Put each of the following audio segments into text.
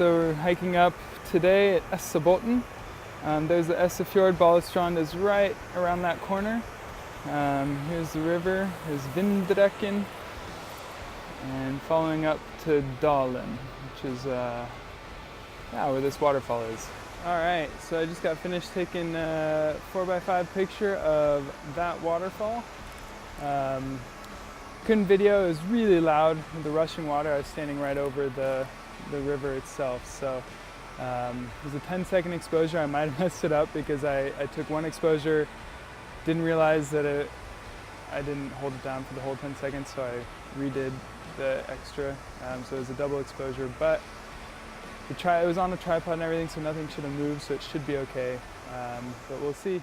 so we're hiking up today at Spotmeter. There's the Fjord Balustrand is right around that corner. Here's the river, here's Vindrekken, and following up to Dalen, which is where this waterfall is. Alright, so I just got finished taking a 4x5 picture of that waterfall. Couldn't video, it was really loud with the rushing water. I was standing right over the river itself, so it was a 10-second exposure. I might have messed it up because I took one exposure, didn't realize that I didn't hold it down for the whole 10 seconds, so I redid the extra, so it was a double exposure, but it was on a tripod and everything, so nothing should have moved, so it should be okay, but we'll see.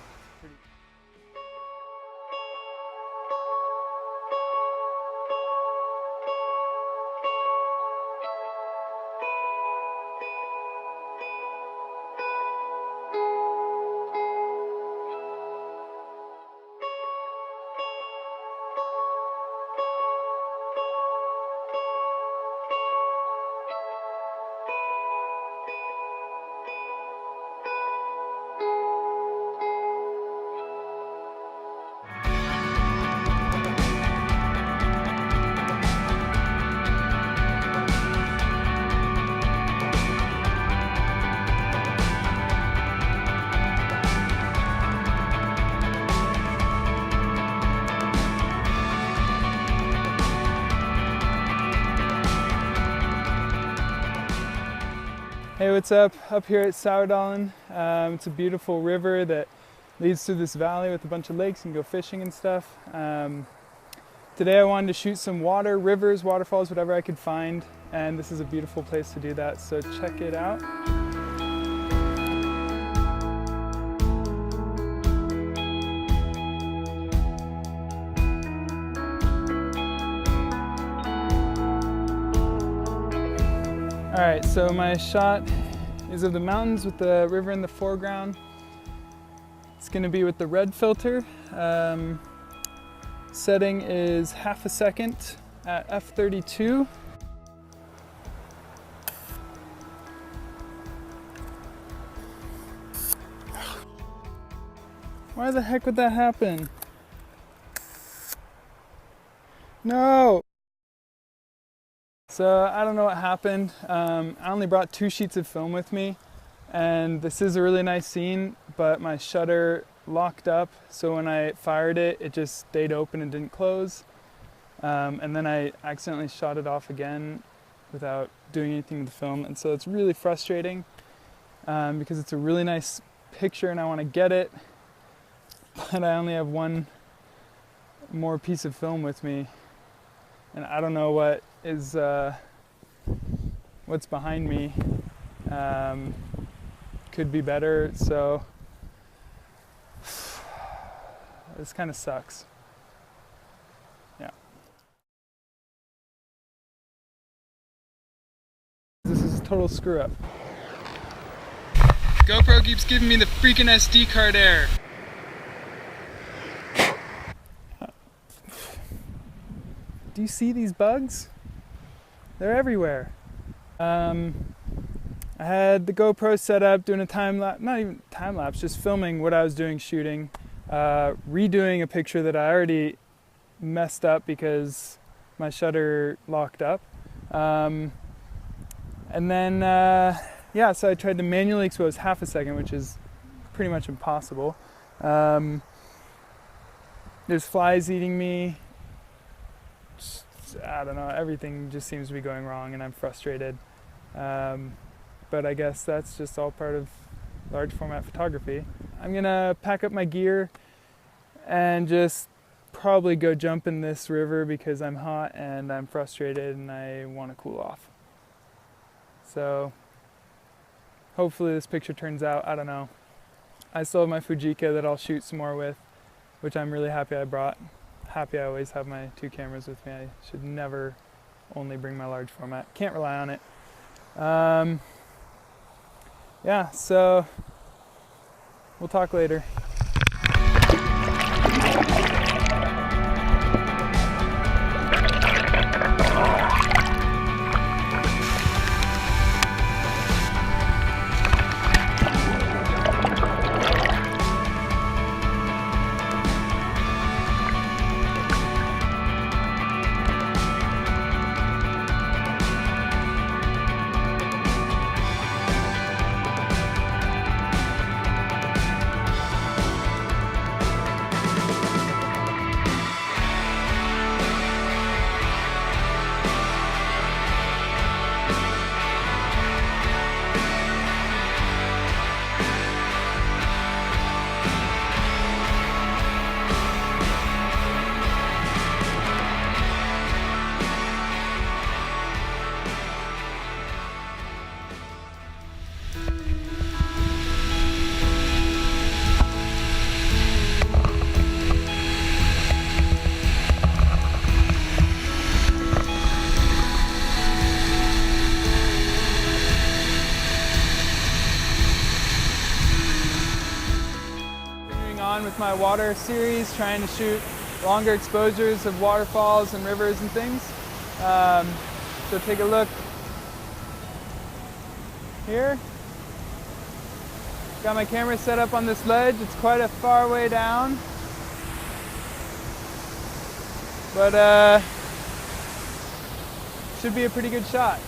Hey, what's up? Up here at Saurdalen. It's a beautiful river that leads through this valley with a bunch of lakes and go fishing and stuff. Today I wanted to shoot some rivers, waterfalls, whatever I could find, and this is a beautiful place to do that, so check it out. Alright, so my shot is of the mountains with the river in the foreground. It's going to be with the red filter. Setting is half a second at f32. Why the heck would that happen? No! So I don't know what happened. I only brought 2 sheets of film with me, and this is a really nice scene, but my shutter locked up, so when I fired it, it just stayed open and didn't close. And then I accidentally shot it off again without doing anything with the film, and so it's really frustrating because it's a really nice picture and I want to get it, but I only have one more piece of film with me, and I don't know what is what's behind me. Could be better, so this kind of sucks. Yeah. This is a total screw up. GoPro keeps giving me the freaking SD card error. Do you see these bugs? They're everywhere. I had the GoPro set up doing a time lapse, not even time lapse, just filming what I was doing shooting, redoing a picture that I already messed up because my shutter locked up. And then, so I tried to manually expose half a second, which is pretty much impossible. There's flies eating me. I don't know, everything just seems to be going wrong and I'm frustrated. But I guess that's just all part of large format photography. I'm gonna pack up my gear and just probably go jump in this river because I'm hot and I'm frustrated and I want to cool off. So hopefully this picture turns out, I don't know. I still have my Fujika that I'll shoot some more with, which I'm really happy I brought. Happy I always have my 2 cameras with me. I should never only bring my large format. Can't rely on it. Yeah, so we'll talk later. with my water series, trying to shoot longer exposures of waterfalls and rivers and things. So take a look here. Got my camera set up on this ledge. It's quite a far way down, but should be a pretty good shot.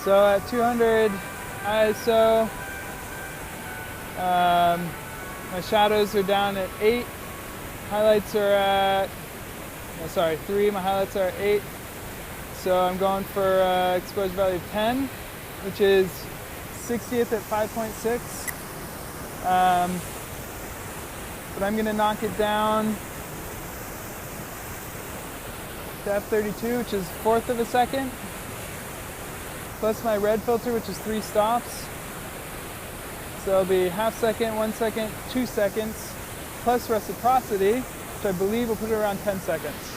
So at 200 ISO, my shadows are down at 8. Highlights are at, 3. My highlights are at 8. So I'm going for exposure value of 10, which is 60th at 5.6. But I'm going to knock it down to f32, which is 1/4 of a second. Plus my red filter, which is 3 stops. So it'll be 1/2 second, 1 second, 2 seconds, plus reciprocity, which I believe will put it around 10 seconds.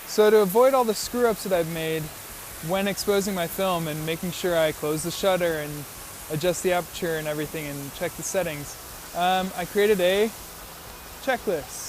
So to avoid all the screw-ups that I've made when exposing my film and making sure I close the shutter and adjust the aperture and everything and check the settings, I created a checklist.